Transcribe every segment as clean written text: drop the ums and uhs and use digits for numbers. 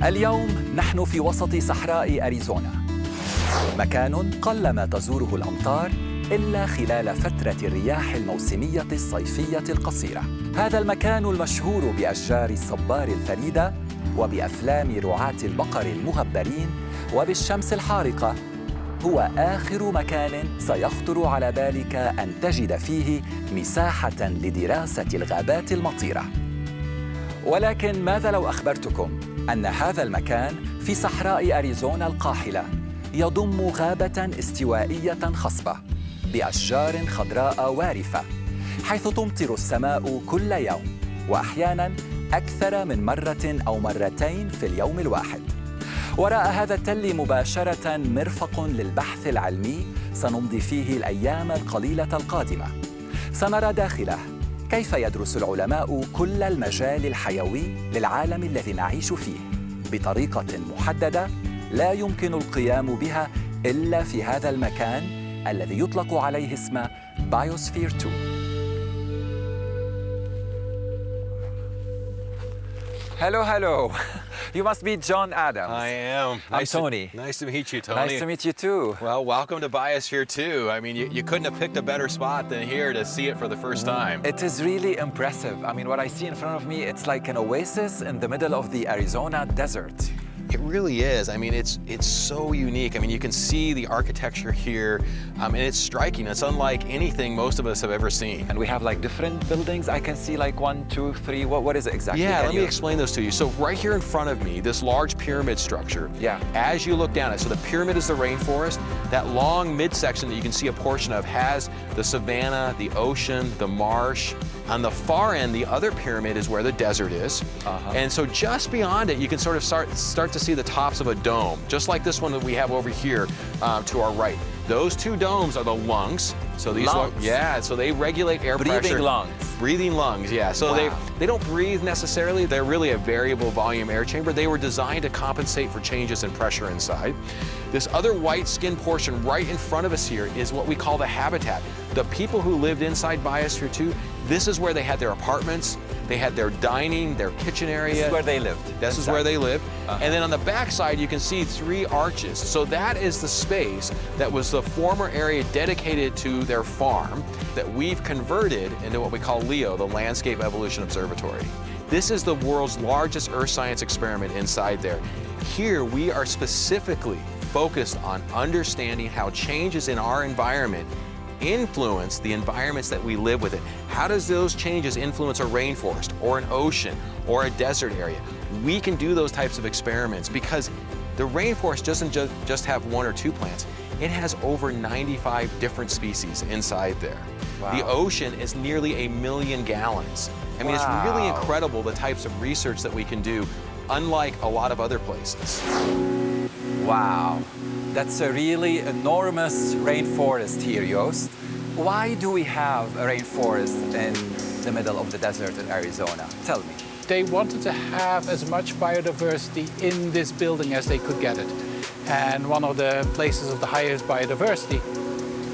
اليوم نحن في وسط صحراء أريزونا، مكان قلما تزوره الأمطار إلا خلال فترة الرياح الموسمية الصيفية القصيرة. هذا المكان المشهور بأشجار الصبار الفريدة وبأفلام رعاة البقر المغبرين وبالشمس الحارقة هو آخر مكان سيخطر على بالك أن تجد فيه مساحة لدراسة الغابات المطيرة. ولكن ماذا لو أخبرتكم أن هذا المكان في صحراء أريزونا القاحلة يضم غابة استوائية خصبة بأشجار خضراء وارفة، حيث تمطر السماء كل يوم وأحياناً أكثر من مرة أو مرتين في اليوم الواحد. وراء هذا التل مباشرة مرفق للبحث العلمي سنمضي فيه الأيام القليلة القادمة. سنرى داخله كيف يدرس العلماء كل المجال الحيوي للعالم الذي نعيش فيه بطريقة محددة لا يمكن القيام بها إلا في هذا المكان الذي يطلق عليه اسم Biosphere 2. Hello. You must be John Adams. I am. I'm Tony. Nice to meet you, Tony. Nice to meet you too. Well, welcome to Biosphere 2. I mean, you couldn't have picked a better spot than here to see it for the first time. It is really impressive. I mean, what I see in front of me, it's like an oasis in the middle of the Arizona desert. It really is. I mean, it's so unique. I mean, you can see the architecture here, and it's striking. It's unlike anything most of us have ever seen. And we have like different buildings. I can see like 1, 2, 3. What is it exactly? Yeah, let me explain those to you. So right here in front of me, this large pyramid structure. Yeah. As you look down it, so the pyramid is the rainforest. That long midsection that you can see a portion of has the savanna, the ocean, the marsh. On the far end, the other pyramid is where the desert is. And so just beyond it, you can sort of start to see the tops of a dome, just like this one that we have over here to our right. Those two domes are the lungs. So these lungs? So they regulate air pressure. Breathing lungs. Breathing lungs, yeah. So wow. they don't breathe necessarily. They're really a variable volume air chamber. They were designed to compensate for changes in pressure inside. This other white skin portion right in front of us here is what we call the habitat. The people who lived inside Biosphere 2, this is where they had their apartments, they had their dining, their kitchen area. This is where they lived. This is where they lived. And then on the back side, you can see 3 arches. So that is the space that was the former area dedicated to their farm that we've converted into what we call LEO, the Landscape Evolution Observatory. This is the world's largest earth science experiment inside there. Here, we are specifically focused on understanding how changes in our environment influence the environments that we live within. How does those changes influence a rainforest or an ocean or a desert area? We can do those types of experiments because the rainforest doesn't just have 1 or 2 plants. It has over 95 different species inside there. Wow. The ocean is nearly 1 million gallons. I mean, wow. It's really incredible the types of research that we can do, unlike a lot of other places. Wow, that's a really enormous rainforest here, Joost. Why do we have a rainforest in the middle of the desert in Arizona? Tell me. They wanted to have as much biodiversity in this building as they could get it. And one of the places of the highest biodiversity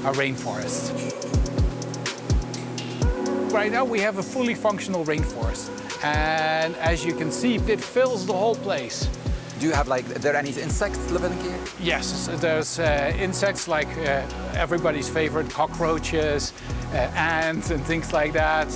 are rainforests. Right now we have a fully functional rainforest. And as you can see, it fills the whole place. Do you have are there any insects living here? Yes, there's insects like everybody's favorite cockroaches, ants and things like that.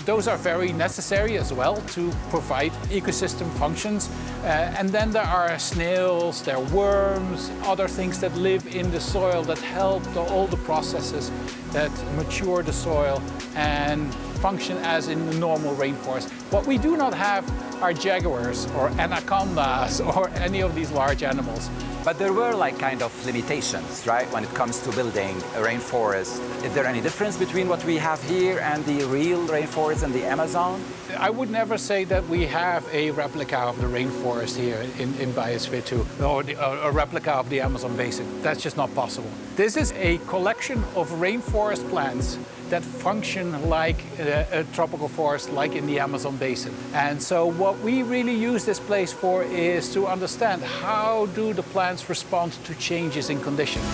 Those are very necessary as well to provide ecosystem functions. And then there are snails, there are worms, other things that live in the soil that help all the processes that mature the soil and function as in the normal rainforest. What we do not have are jaguars or anacondas or any of these large animals. But there were kind of limitations, right, when it comes to building a rainforest. Is there any difference between what we have here and the real rainforest in the Amazon? I would never say that we have a replica of the rainforest here in Biosphere 2 or a replica of the Amazon basin. That's just not possible. This is a collection of rainforest plants that function like a tropical forest, like in the Amazon basin. And so what we really use this place for is to understand how do the plants respond to changes in conditions.